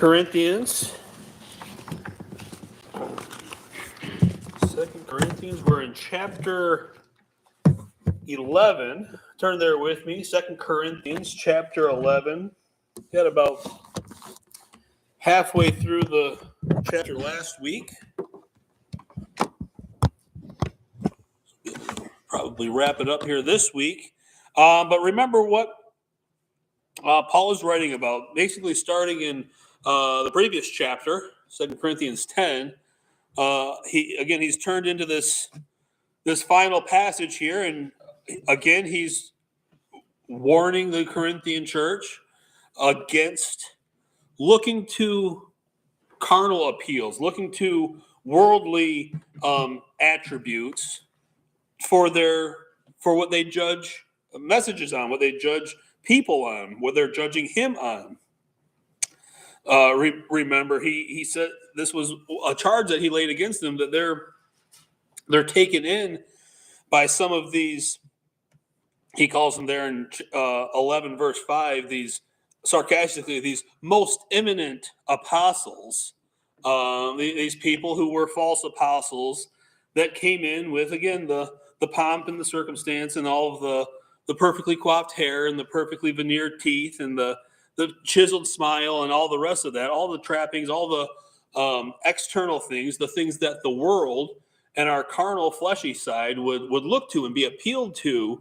Corinthians. 2 Corinthians, we're in chapter 11. Turn there with me. 2 Corinthians chapter 11. Got about halfway through the chapter last week. Probably wrap it up here this week. But remember what Paul is writing about, basically starting in the previous chapter, 2 Corinthians 10. He's turned into this final passage here, and again he's warning the Corinthian church against looking to carnal appeals, looking to worldly attributes for what they judge messages on, what they judge people on, what they're judging him on. Remember, he said this was a charge that he laid against them, that they're taken in by some of these. He calls them there in 11 verse 5, these sarcastically, these most eminent apostles, these people who were false apostles that came in with, again, the pomp and the circumstance and all of the perfectly coiffed hair and the perfectly veneered teeth and the chiseled smile and all the rest of that, all the trappings, all the external things, the things that the world and our carnal fleshy side would look to and be appealed to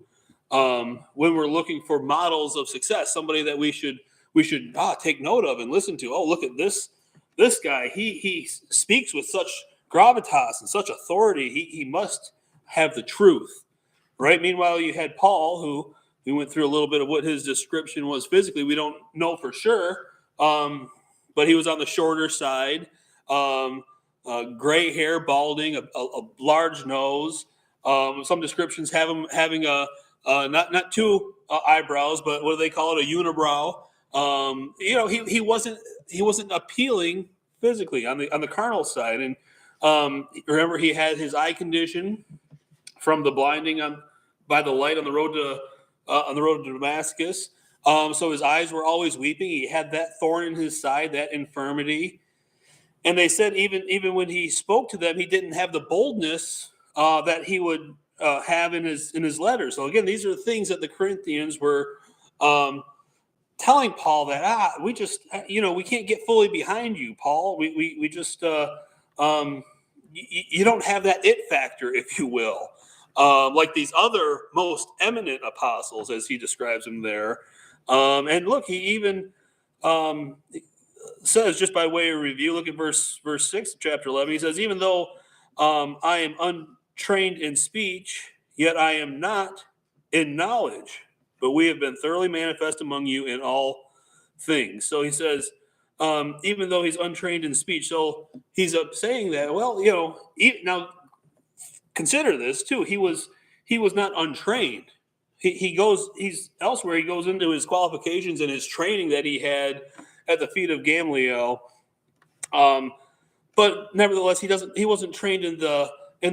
when we're looking for models of success, somebody that we should take note of and listen to. Oh, look at this guy. He speaks with such gravitas and such authority. He must have the truth, right? Meanwhile, you had Paul, who we went through a little bit of what his description was physically. We don't know for sure, but he was on the shorter side, gray hair, balding, a large nose. Some descriptions have him having not two eyebrows, but what do they call it? A unibrow. He wasn't appealing physically on the carnal side. And remember, he had his eye condition from the blinding by the light on the road to Damascus. So his eyes were always weeping. He had that thorn in his side, that infirmity. And they said even when he spoke to them, he didn't have the boldness that he would have in his letters. So again, these are things that the Corinthians were telling Paul that we just we can't get fully behind you, Paul. We just you don't have that it factor, if you will, like these other most eminent apostles, as he describes them there. And look, he even says, just by way of review, look at verse 6 of chapter 11. He says, even though I am untrained in speech, yet I am not in knowledge, but we have been thoroughly manifest among you in all things. So he says, even though he's untrained in speech, so he's saying that, well, now consider this too. He was not untrained. He's elsewhere. He goes into his qualifications and his training that he had at the feet of Gamaliel. But nevertheless, he wasn't trained in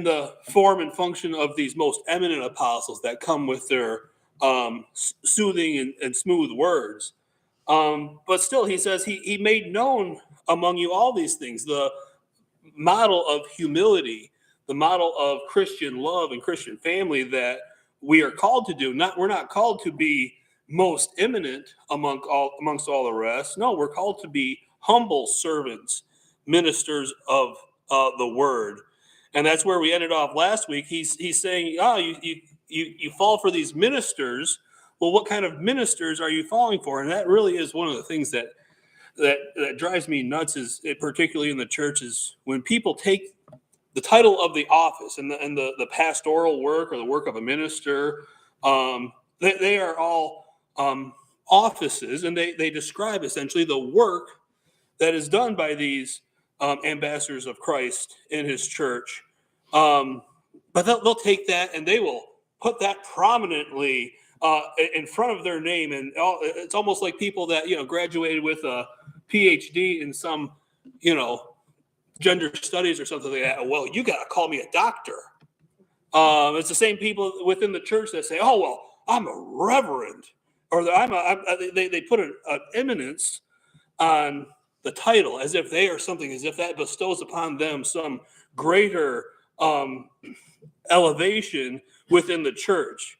the form and function of these most eminent apostles that come with their soothing and smooth words. But still, he says he made known among you all these things, the model of humility, the model of Christian love and Christian family that we are called to do. We're not called to be most eminent amongst all the rest. No, we're called to be humble servants, ministers of the word. And that's where we ended off last week. He's saying, you fall for these ministers. Well, what kind of ministers are you falling for? And that really is one of the things that drives me nuts, is particularly in the churches, when people take the title of the office and the pastoral work or the work of a minister. They are all offices, and they describe essentially the work that is done by these ambassadors of Christ in his church. But they'll take that and they will put that prominently in front of their name. And it's almost like people that, graduated with a PhD in some, gender studies or something like that. Well, you got to call me a doctor. It's the same people within the church that say, oh, well, I'm a reverend, or they put an eminence on the title, as if they are something, as if that bestows upon them some greater elevation within the church.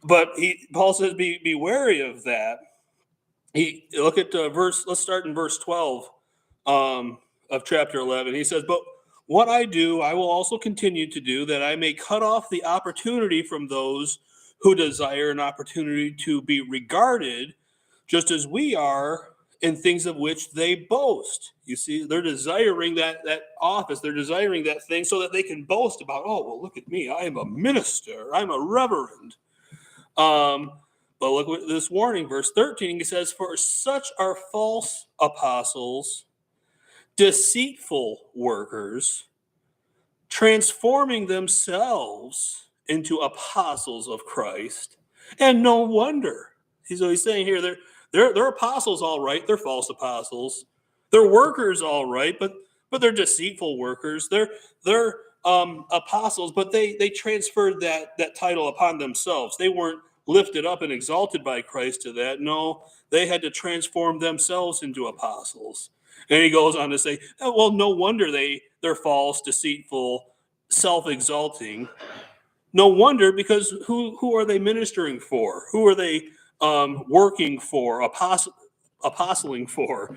But Paul says, be wary of that. Look at verse. Let's start in verse 12 of chapter 11. He says, "But what I do, I will also continue to do, that I may cut off the opportunity from those who desire an opportunity to be regarded, just as we are, in things of which they boast." You see, they're desiring that office. They're desiring that thing so that they can boast about, oh, well, look at me. I am a minister. I'm a reverend. But look at this warning, verse 13. It says, "For such are false apostles, deceitful workers, transforming themselves into apostles of Christ. And no wonder." So he's saying here, they're apostles, all right. They're false apostles. They're workers, all right, but they're deceitful workers. They're apostles, but they transferred that title upon themselves. They weren't lifted up and exalted by Christ to that. No, they had to transform themselves into apostles. And he goes on to say, oh, well, no wonder they're false, deceitful, self-exalting. No wonder, because who are they ministering for? Who are they working for, apostling for?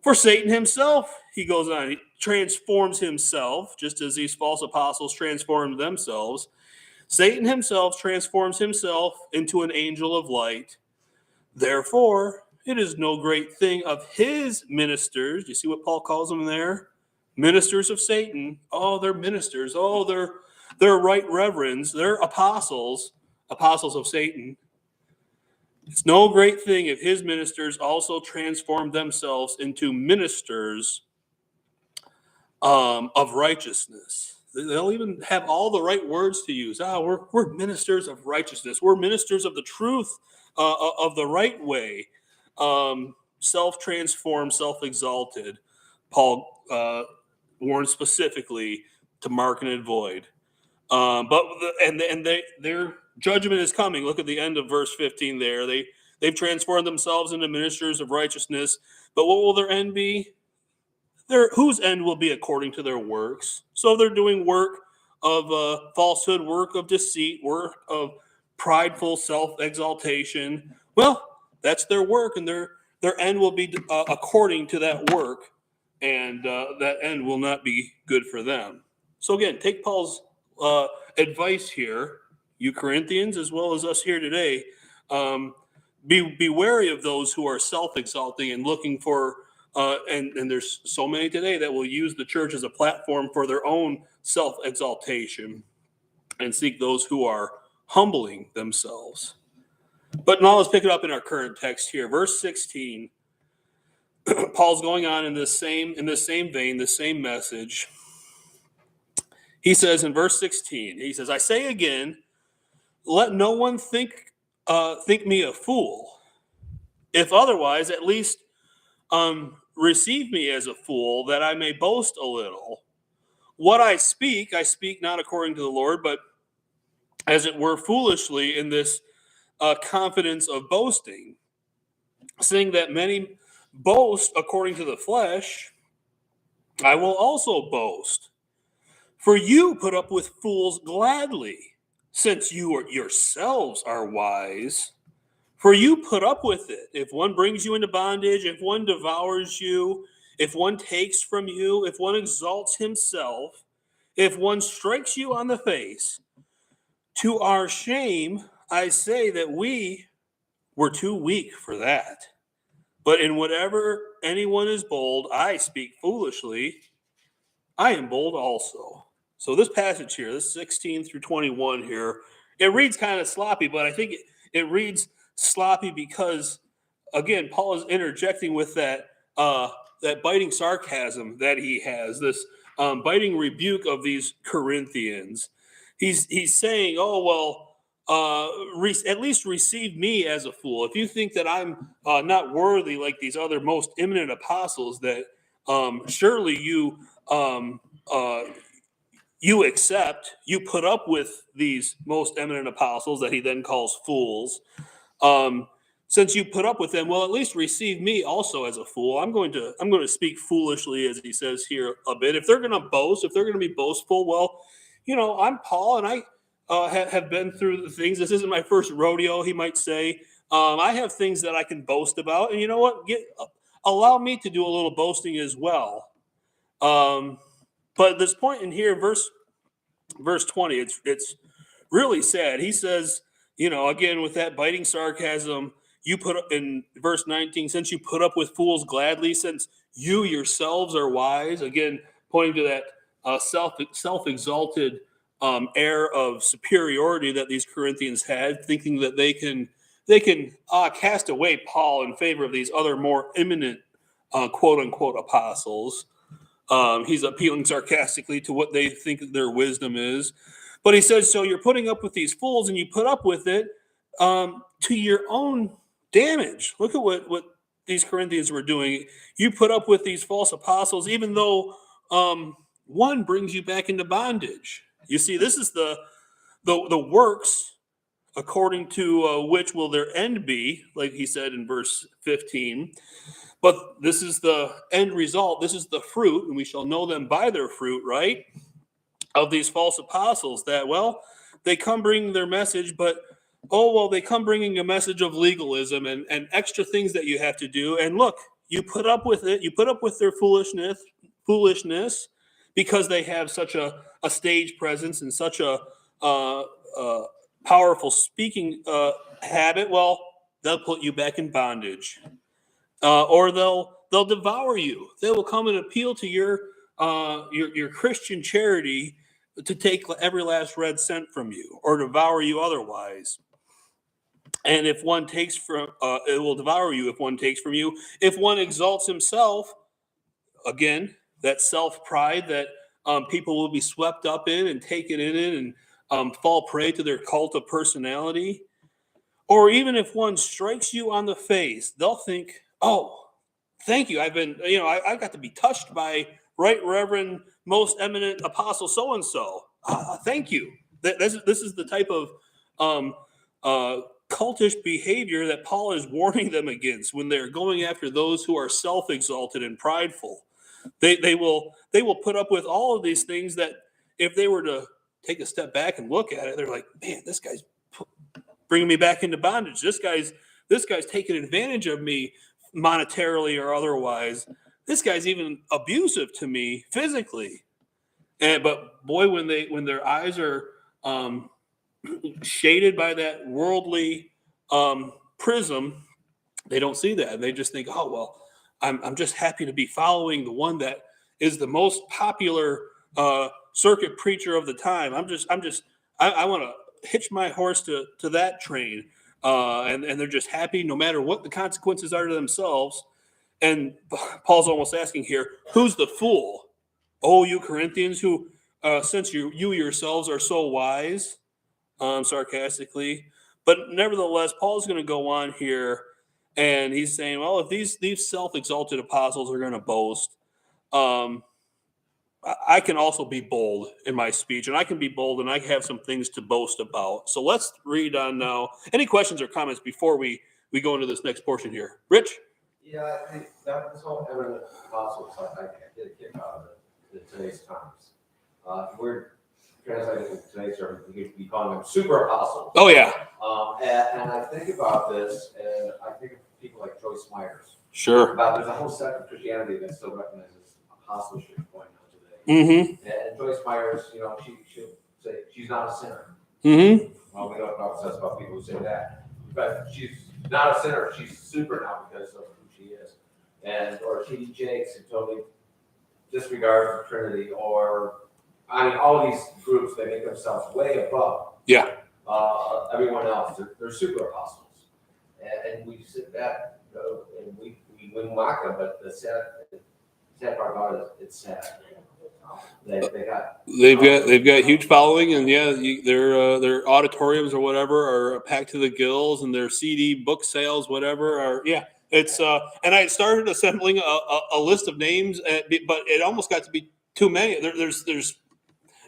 For Satan himself, he goes on. He transforms himself, just as these false apostles transformed themselves. Satan himself transforms himself into an angel of light. Therefore, it is no great thing of his ministers. You see what Paul calls them there? Ministers of Satan. Oh, they're ministers. Oh, they're right reverends. They're apostles of Satan. It's no great thing if his ministers also transform themselves into ministers of righteousness. They'll even have all the right words to use. We're ministers of righteousness. We're ministers of the truth, of the right way. Self-transformed, self-exalted. Paul warns specifically to mark and avoid. Their judgment is coming. Look at the end of verse 15 there. They've transformed themselves into ministers of righteousness. But what will their end be? Whose end will be according to their works. So they're doing work of falsehood, work of deceit, work of prideful self-exaltation. Well, that's their work, and their end will be according to that work, and that end will not be good for them. So again, take Paul's advice here, you Corinthians, as well as us here today. Be wary of those who are self-exalting and looking for and there's so many today that will use the church as a platform for their own self-exaltation and seek those who are humbling themselves. But now let's pick it up in our current text here. Verse 16, Paul's going on in this same vein, the same message. He says in verse 16, he says, "I say again, let no one think me a fool. If otherwise, at least receive me as a fool, that I may boast a little. What I speak not according to the Lord, but as it were foolishly, in this confidence of boasting, seeing that many boast according to the flesh, I will also boast. For you put up with fools gladly, since you yourselves are wise. For you put up with it. If one brings you into bondage, if one devours you, if one takes from you, if one exalts himself, if one strikes you on the face, to our shame, I say that we were too weak for that. But in whatever anyone is bold, I speak foolishly. I am bold also." So this passage here, this 16 through 21 here, it reads kind of sloppy, but I think it reads sloppy because, again, Paul is interjecting with that biting sarcasm that he has, this biting rebuke of these Corinthians. He's saying, "Oh well, at least receive me as a fool. If you think that I'm not worthy like these other most eminent apostles, that surely you accept, you put up with these most eminent apostles," that he then calls fools. since you put up with them, well, at least receive me also as a fool. I'm going to speak foolishly, as he says here a bit. If they're going to boast, if they're going to be boastful, well, I'm Paul, and I have been through the things. This isn't my first rodeo, he might say. I have things that I can boast about, and you know what? Allow me to do a little boasting as well. But at this point in here, verse 20, it's really sad. He says, again with that biting sarcasm, you put up in verse 19, since you put up with fools gladly, since you yourselves are wise. Again, pointing to that self-exalted air of superiority that these Corinthians had, thinking that they can cast away Paul in favor of these other more eminent quote unquote apostles. He's appealing sarcastically to what they think their wisdom is. But he says, so you're putting up with these fools, and you put up with it to your own damage. Look at what these Corinthians were doing. You put up with these false apostles, even though one brings you back into bondage. You see, this is the works according to which will their end be, like he said in verse 15. But this is the end result. This is the fruit, and we shall know them by their fruit, right? Of these false apostles, that, well, they come bringing their message, but, they come bringing a message of legalism and extra things that you have to do. And look, you put up with it. You put up with their foolishness because they have such a stage presence and such a powerful speaking habit. Well, they'll put you back in bondage. Or they'll devour you. They will come and appeal to your Christian charity to take every last red cent from you, or devour you otherwise. And if one takes from, it will devour you if one takes from you. If one exalts himself, again, that self-pride that people will be swept up in and taken in it and fall prey to their cult of personality. Or even if one strikes you on the face, they'll think, oh, thank you. I've been, I got to be touched by Right Reverend Most Eminent Apostle so-and-so. Thank you. This is the type of cultish behavior that Paul is warning them against when they're going after those who are self-exalted and prideful. They will put up with all of these things that if they were to take a step back and look at it, they're like, man, this guy's bringing me back into bondage. This guy's taking advantage of me monetarily or otherwise. This guy's even abusive to me physically. But boy, when their eyes are shaded by that worldly prism, they don't see that. They just think, oh well, I'm just happy to be following the one that is the most popular circuit preacher of the time. I want to hitch my horse to that train. And they're just happy no matter what the consequences are to themselves. And Paul's almost asking here, who's the fool? Oh, you Corinthians, who, since you yourselves are so wise, sarcastically. But nevertheless, Paul's going to go on here, and he's saying, well, if these self-exalted apostles are going to boast, I can also be bold in my speech, and I can be bold, and I have some things to boast about. So let's read on now. Any questions or comments before we go into this next portion here? Rich? Yeah, I think that this whole eminent apostle stuff, I get a kick out of it in today's times. We're translating today's term, we call them super apostles. Oh, yeah. And I think about this, and I think of people like Joyce Myers. Sure. There's a whole sect of Christianity that still recognizes apostleship going on today. Mm-hmm. And Joyce Myers, she'll say she's not a sinner. Mm-hmm. Well, we know what God says about people who say that. But she's not a sinner. She's super now because of who she is. Or T.D. Jakes, who totally disregards the Trinity, or all these groups, they make themselves way above everyone else. They're super apostles. And we sit back and we mock them, but the sad part about it, it's sad. They've got huge following, and their auditoriums or whatever are packed to the gills, and their CD book sales, whatever, are it's and I started assembling a list of names, but it almost got to be too many. There's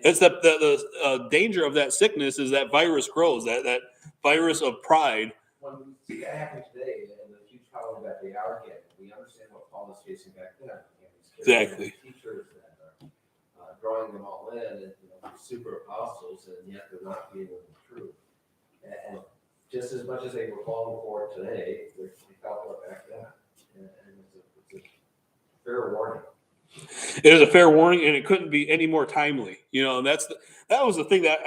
it's the danger of that sickness is that virus grows, that virus of pride when we see that happen today and the huge problem that they are getting, we understand what Paul was facing back then. Exactly. Teachers that are drawing them all in, and these super apostles, and yet they're not being with the truth. And just as much as they were falling for it today, they fell for it back then. And it's a fair warning. It is a fair warning, and it couldn't be any more timely. And that was the thing that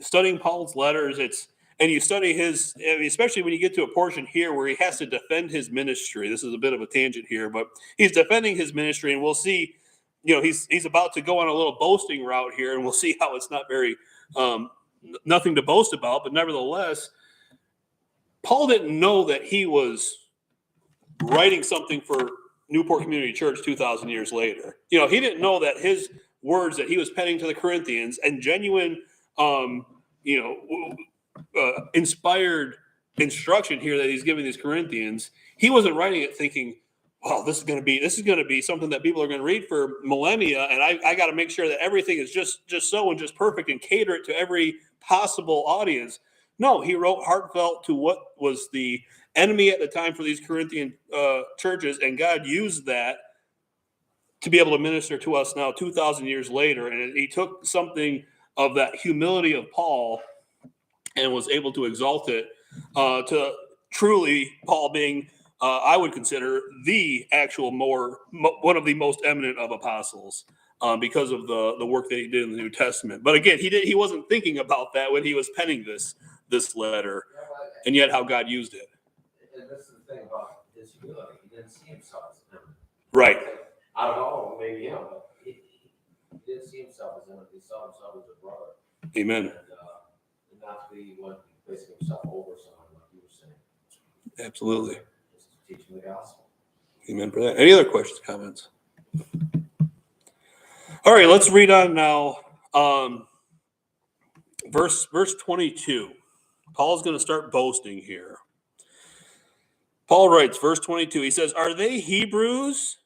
studying Paul's letters. And you study his, especially when you get to a portion here where he has to defend his ministry. This is a bit of a tangent here, but he's defending his ministry, and we'll see. He's about to go on a little boasting route here, and we'll see how it's not very nothing to boast about. But nevertheless, Paul didn't know that he was writing something for Newport Community Church 2,000 years later. He didn't know that his words that he was penning to the Corinthians and genuine, inspired instruction here that he's giving these Corinthians, he wasn't writing it thinking, well, this is going to be something that people are going to read for millennia, and I got to make sure that everything is just so and just perfect and cater it to every possible audience. No, he wrote heartfelt to what was the enemy at the time for these Corinthian churches, and God used that to be able to minister to us now 2,000 years later. And he took something of that humility of Paul and was able to exalt it to truly Paul being, I would consider, the actual one of the most eminent of apostles because of the work that he did in the New Testament. But again, he wasn't thinking about that when he was penning this letter, and yet how God used it. And this is the thing about his humility. He didn't see himself as him. Right. Out of all, maybe him, but he didn't see himself as him. He saw himself as a brother. Amen. And not to be one placing himself over someone, like you were saying. Absolutely. Just teaching the gospel. Amen for that. Any other questions, comments? All right, let's read on now. Verse 22. Paul's going to start boasting here. Paul writes, verse 22, he says, "Are they Hebrews?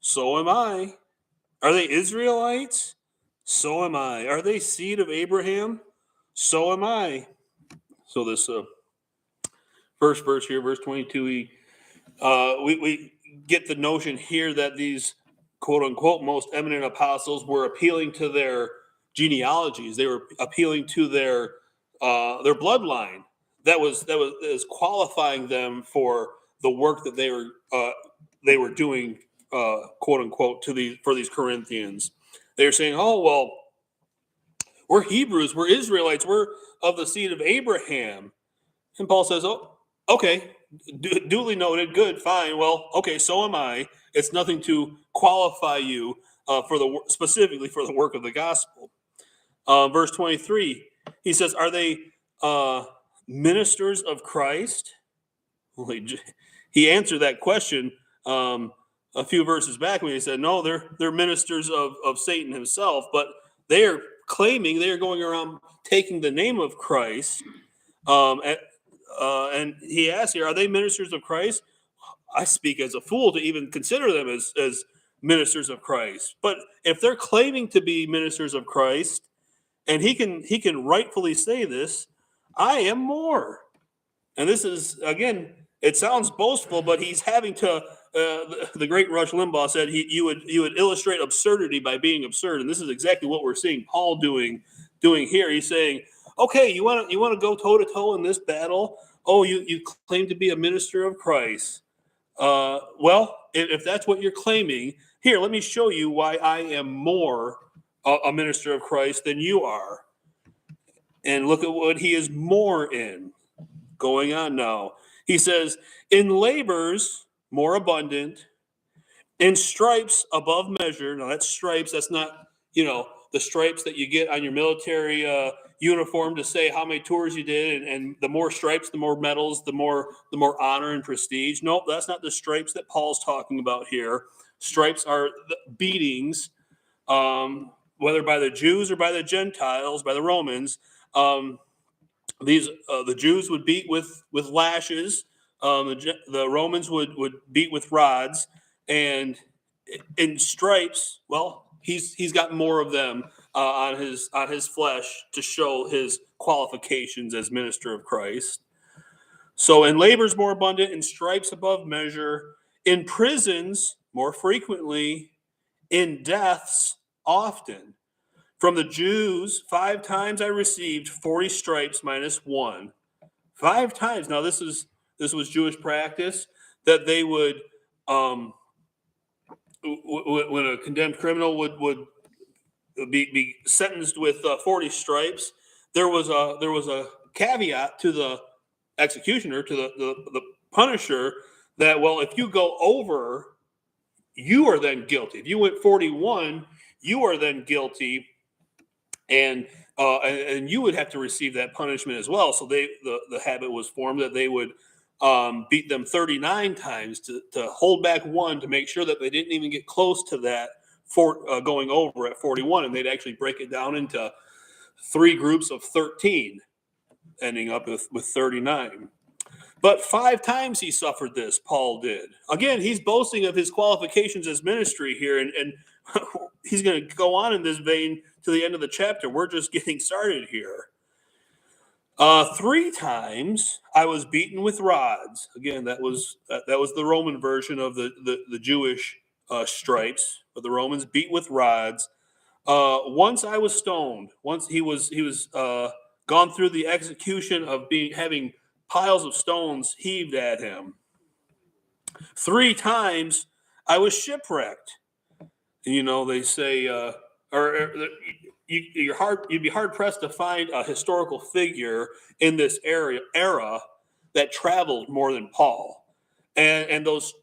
So am I. Are they Israelites? So am I. Are they seed of Abraham? So am I." So this first verse here, verse 22, we get the notion here that these quote-unquote most eminent apostles were appealing to their genealogies. They were appealing to their bloodline. That was qualifying them for the work that they were doing, quote unquote, for these Corinthians. They were saying, "Oh well, we're Hebrews, we're Israelites, we're of the seed of Abraham," and Paul says, "Oh, okay, duly noted, good, fine. Well, okay, so am I. It's nothing to qualify you specifically for the work of the gospel." Verse 23, he says, "Are they ministers of Christ?" Well, he answered that question a few verses back when he said, "No, they're ministers of Satan himself," but they are claiming, they are going around taking the name of Christ. And he asks here, "Are they ministers of Christ?" I speak as a fool to even consider them as ministers of Christ. But if they're claiming to be ministers of Christ, and he can rightfully say this, I am more. And this is, again, it sounds boastful, but he's having to. The great Rush Limbaugh said you would illustrate absurdity by being absurd, and this is exactly what we're seeing Paul doing here. He's saying, "Okay, you want to go toe to toe in this battle? Oh, you claim to be a minister of Christ. Well, if that's what you're claiming, here, let me show you why I am more a minister of Christ than you are." And look at what he is more in. Going on now. He says, "In labors more abundant, in stripes above measure." Now that's stripes. That's not, the stripes that you get on your military uniform to say how many tours you did. And the more stripes, the more medals, the more honor and prestige. Nope, that's not the stripes that Paul's talking about here. Stripes are the beatings, whether by the Jews or by the Gentiles, by the Romans. The Jews would beat with lashes. The Romans would beat with rods, and in stripes, well, he's got more of them on his flesh to show his qualifications as minister of Christ. So in labors more abundant, in stripes above measure, in prisons more frequently, in deaths often. From the Jews, 5 times I received 40 stripes minus 1. 5 times. Now this was Jewish practice that they would, when a condemned criminal would be sentenced with 40 stripes, there was a caveat to the executioner, to the punisher, that, well, if you go over, you are then guilty. If you went 41, you are then guilty, and you would have to receive that punishment as well. So the habit was formed that they would beat them 39 times to hold back 1 to make sure that they didn't even get close to that for going over at 41, and they'd actually break it down into 3 groups of 13, ending up with 39. But 5 times he suffered this, Paul did. Again, he's boasting of his qualifications as ministry here, and he's going to go on in this vein to the end of the chapter. We're just getting started here. 3 times I was beaten with rods. Again, that was the Roman version of the Jewish stripes, but the Romans beat with rods. Once I was stoned. Once he was gone through the execution of having piles of stones heaved at him. 3 times I was shipwrecked. You know, they say, you'd be hard pressed to find a historical figure in this era that traveled more than Paul, and those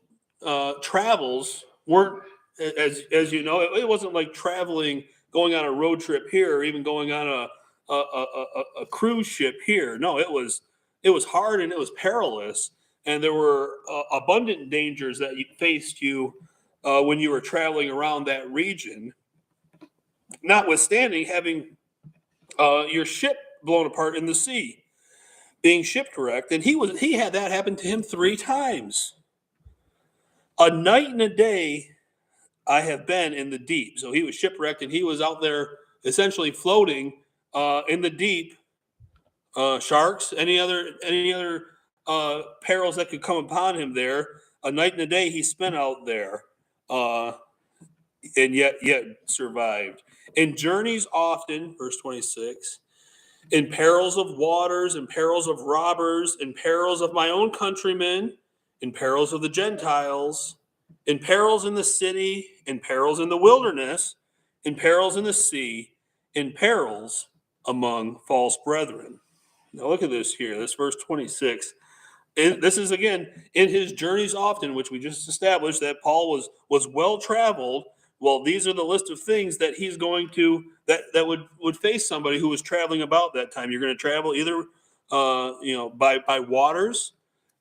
travels weren't, as you know, it wasn't like traveling, going on a road trip here, or even going on a cruise ship here. No, it was hard and it was perilous, and there were abundant dangers that faced you when you were traveling around that region. Notwithstanding having your ship blown apart in the sea, being shipwrecked, and he had that happen to him 3 times. A night and a day I have been in the deep. So he was shipwrecked, and he was out there essentially floating in the deep. Sharks, any other perils that could come upon him there. A night and a day he spent out there, and yet survived. In journeys often, verse 26, in perils of waters, in perils of robbers, in perils of my own countrymen, in perils of the Gentiles, in perils in the city, in perils in the wilderness, in perils in the sea, in perils among false brethren. Now look at this here, this verse 26. This is, again, in his journeys often, which we just established that Paul was well traveled. Well, these are the list of things that he's going to that would face somebody who was traveling about that time. You're going to travel either by waters,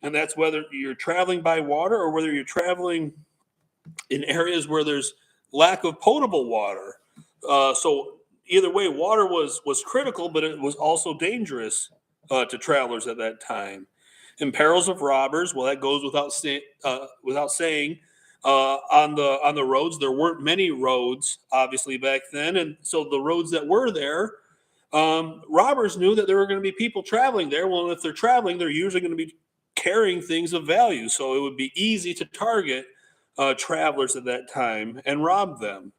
and that's whether you're traveling by water or whether you're traveling in areas where there's lack of potable water. So either way, water was critical, but it was also dangerous to travelers at that time. In perils of robbers, well, that goes without saying. On the roads, there weren't many roads, obviously, back then, and so the roads that were there, robbers knew that there were going to be people traveling there. Well, if they're traveling, they're usually going to be carrying things of value, so it would be easy to target travelers at that time and rob them.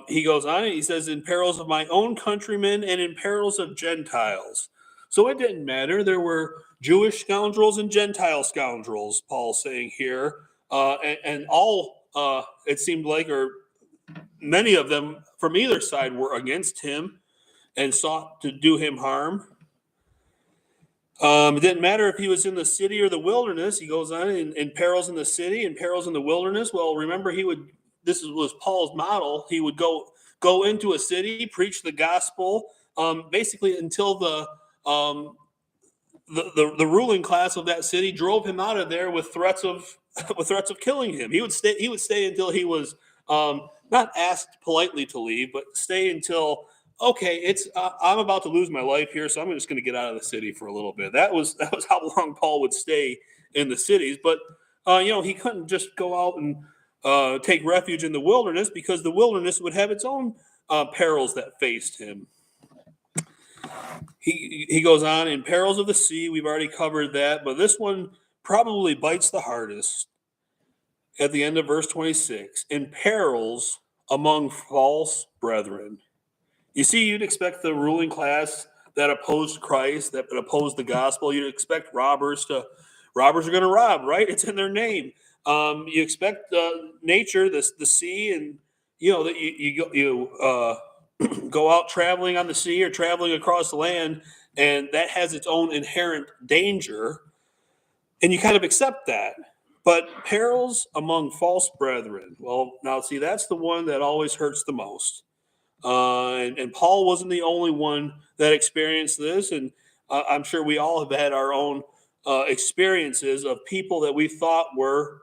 He goes on and he says, in perils of my own countrymen and in perils of Gentiles. So it didn't matter. There were Jewish scoundrels and Gentile scoundrels, Paul's saying here. And all, it seemed like, or many of them from either side were against him and sought to do him harm. It didn't matter if he was in the city or the wilderness. He goes on in perils in the city and perils in the wilderness. Well, remember, this was Paul's model. He would go into a city, preach the gospel, basically until the ruling class of that city drove him out of there with threats of killing him. He would stay until he was not asked politely to leave, but stay until, okay, I'm about to lose my life here, so I'm just going to get out of the city for a little bit. That was how long Paul would stay in the cities. But he couldn't just go out and take refuge in the wilderness, because the wilderness would have its own perils that faced him. He goes on, in perils of the sea, we've already covered that, but this one probably bites the hardest at the end of verse 26. In perils among false brethren. You see, you'd expect the ruling class that opposed Christ, that opposed the gospel, you'd expect robbers are going to rob, right? It's in their name. You expect nature, the sea, and that you go out traveling on the sea or traveling across the land, and that has its own inherent danger, and you kind of accept that. But perils among false brethren. Well, now see, that's the one that always hurts the most. And Paul wasn't the only one that experienced this, and I'm sure we all have had our own experiences of people that we thought were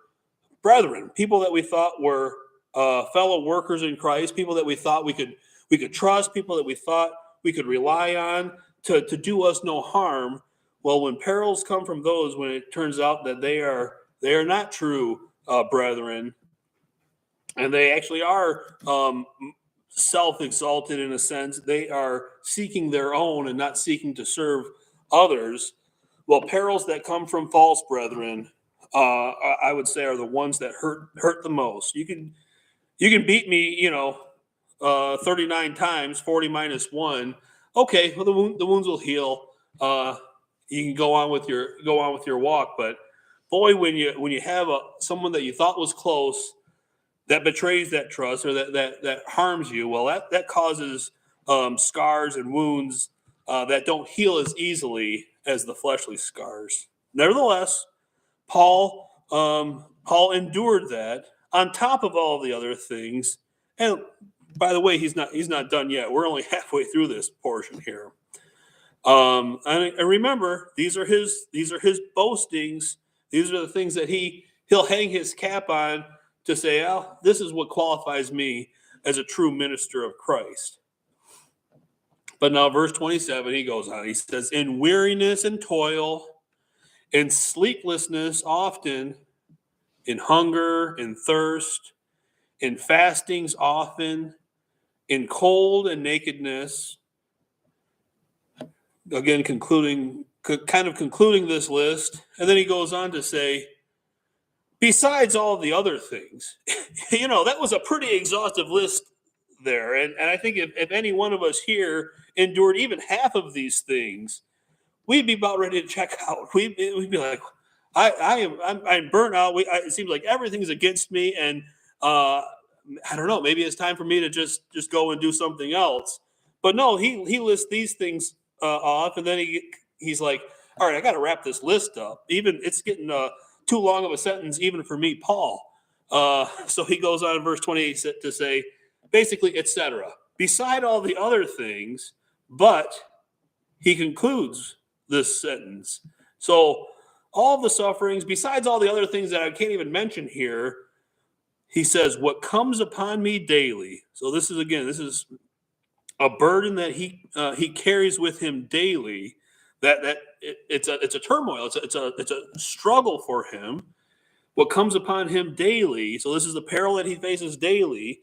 brethren, people that we thought were fellow workers in Christ, people that we thought we could trust, people that we thought we could rely on to do us no harm. Well, when perils come from those, when it turns out that they are not true brethren, and they actually are self-exalted in a sense, they are seeking their own and not seeking to serve others. Well, perils that come from false brethren, I would say, are the ones that hurt the most. You can beat me, 39 times, 40 minus 1. Okay, well, the wounds will heal. You can go on with your walk. But boy, when you have someone that you thought was close that betrays that trust, or that harms you, well, that causes scars and wounds that don't heal as easily as the fleshly scars. Nevertheless, Paul endured that on top of all the other things. And by the way, he's not done yet. We're only halfway through this portion here. And remember, these are his boastings. These are the things that he'll hang his cap on to say, "Oh, this is what qualifies me as a true minister of Christ." But now, verse 27, he goes on. He says, "In weariness and toil, in sleeplessness often, in hunger and thirst, in fastings often, in cold and nakedness." Again, concluding this list. And then he goes on to say, besides all the other things. That was a pretty exhaustive list there. And I think if any one of us here endured even half of these things, we'd be about ready to check out. We'd be like, I'm burnt out. It seems like everything's against me, and I don't know. Maybe it's time for me to just go and do something else. But no, he lists these things off, and then he's like, all right, I got to wrap this list up. Even it's getting too long of a sentence, even for me, Paul. So he goes on in verse 28 to say, basically, etc. Beside all the other things, but he concludes this sentence. So all the sufferings, besides all the other things that I can't even mention here, he says, what comes upon me daily. So this is a burden that he carries with him daily. It's a turmoil. It's a struggle for him. What comes upon him daily. So this is the peril that he faces daily.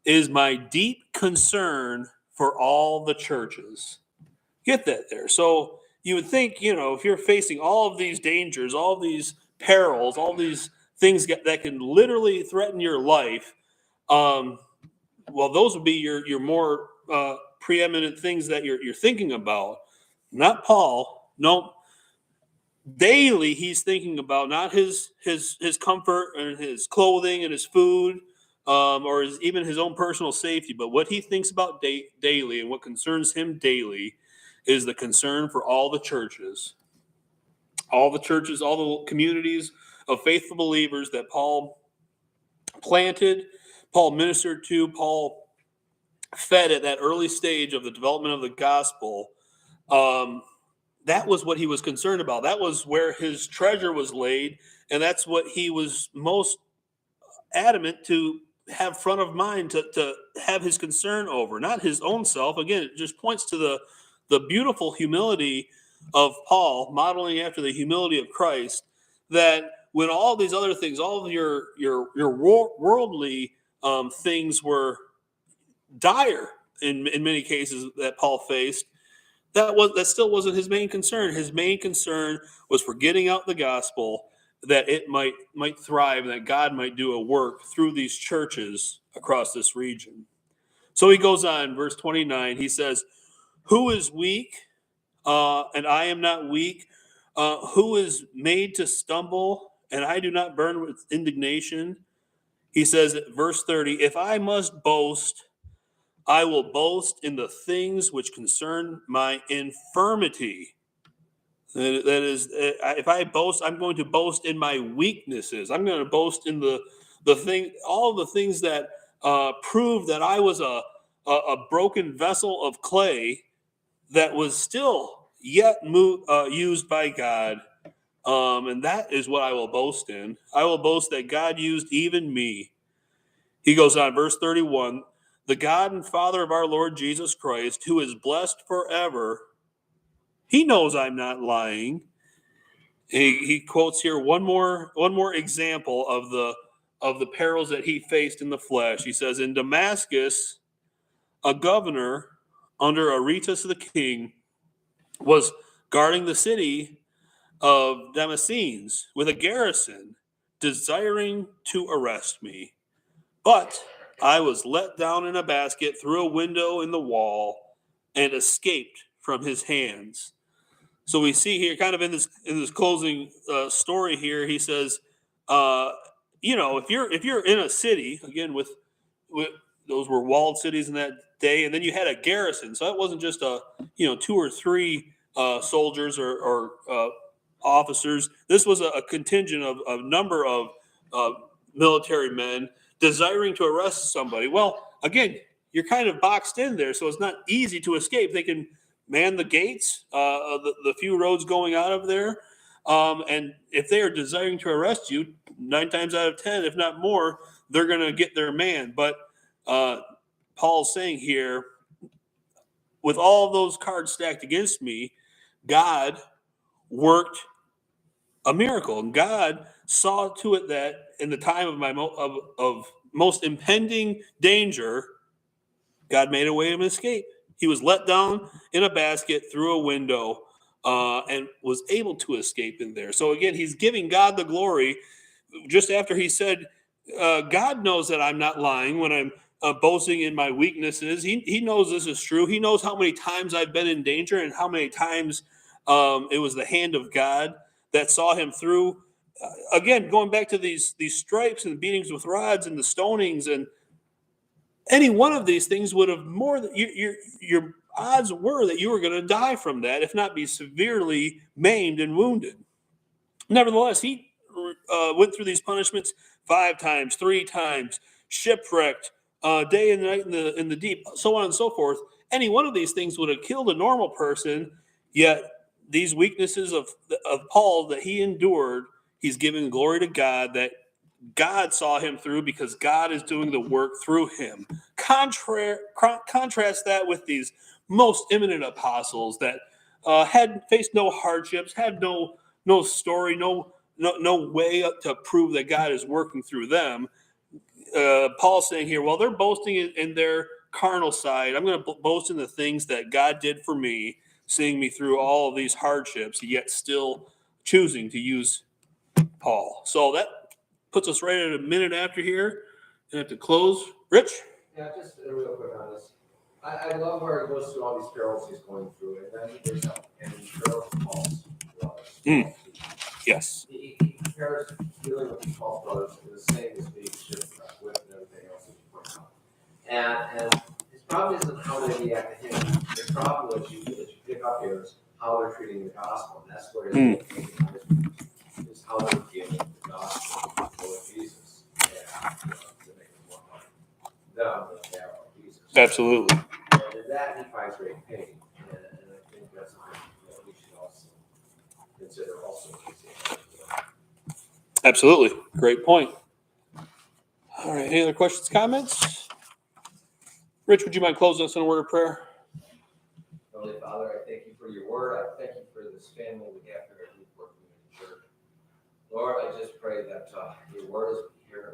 Is my deep concern for all the churches. Get that there. So you would think, if you're facing all of these dangers, all of these perils, all these things that can literally threaten your life, well, those would be your more preeminent things that you're thinking about. Not Paul. No. Daily, he's thinking about not his comfort and his clothing and his food, or even his own personal safety, but what he thinks about daily and what concerns him daily is the concern for all the churches, all the communities of faithful believers that Paul planted, Paul ministered to, Paul fed at that early stage of the development of the gospel. That was what he was concerned about. That was where his treasure was laid, and that's what he was most adamant to have front of mind, to have his concern over, not his own self. Again, it just points to the beautiful humility of Paul, modeling after the humility of Christ, that when all these other things, all of your worldly things were dire in many cases that Paul faced, that still wasn't his main concern. His main concern was for getting out the gospel, that it might thrive, that God might do a work through these churches across this region. So he goes on, verse 29. He says, "Who is weak, and I am not weak? Who is made to stumble, and I do not burn with indignation?" He says, verse 30, "If I must boast, I will boast in the things which concern my infirmity." That is, if I boast, I'm going to boast in my weaknesses. I'm going to boast in the thing, all the things that prove that I was a broken vessel of clay that was still yet used by God. And that is what I will boast in. I will boast that God used even me. He goes on, verse 31, "The God and Father of our Lord Jesus Christ, who is blessed forever, he knows I'm not lying." He quotes here one more example of the perils that he faced in the flesh. He says, "In Damascus, a governor under Aretas the king was guarding the city of Damascenes with a garrison, desiring to arrest me. But I was let down in a basket through a window in the wall and escaped from his hands." So we see here, kind of in this closing story here, he says, uh, if you're in a city again with those were walled cities in that day, and then you had a garrison, so it wasn't just two or three soldiers or officers. This was a contingent of a number of uh, military men desiring to arrest somebody. Well, again, you're kind of boxed in there, so it's not easy to escape. They can man the gates, the few roads going out of there. And if they are desiring to arrest you, 9 times out of 10, if not more, they're going to get their man. But Paul's saying here, with all those cards stacked against me, God worked a miracle, and God saw to it that in the time of my of most impending danger, God made a way of escape. He was let down in a basket through a window and was able to escape in there. So again, he's giving God the glory just after he said, God knows that I'm not lying when I'm boasting in my weaknesses. He knows this is true. He knows how many times I've been in danger and how many times it was the hand of God that saw him through. Again, going back to these stripes and beatings with rods and the stonings, and any one of these things would have more than your odds were that you were going to die from that, if not be severely maimed and wounded. Nevertheless, he went through these punishments 5 times, 3 times, shipwrecked, day and night in the deep, so on and so forth. Any one of these things would have killed a normal person. Yet these weaknesses of Paul that he endured, he's giving glory to God that God saw him through because God is doing the work through him. Contrast that with these most eminent apostles that had faced no hardships, had no story, no way to prove that God is working through them. Paul's saying here, well, they're boasting in their carnal side. I'm going to boast in the things that God did for me, seeing me through all of these hardships, yet still choosing to use Paul. So that puts us right at a minute after here. And have to close. Rich? Yeah, just real quick on this. I love where he goes through all these perils he's going through, and then he brings up and these perils of Paul's brothers. Yes. He compares dealing with these false brothers to the same as being shipwrecked with and everything else that you point out. And his problem isn't how they react to him. The problem that you pick up here is how they're treating the gospel, and that's where is how they're dealing with the gospel of Lord Jesus. And to make it more fun. Them than they are of Jesus. Absolutely. And in that he finds great pain. And I think that's something that we should also consider also. Absolutely. Great point. All right. Any other questions, comments? Rich, would you mind closing us in a word of prayer? Heavenly Father, I thank you for your word. I thank you for this family we have here at Newport Community Church. Lord, I just pray that your word is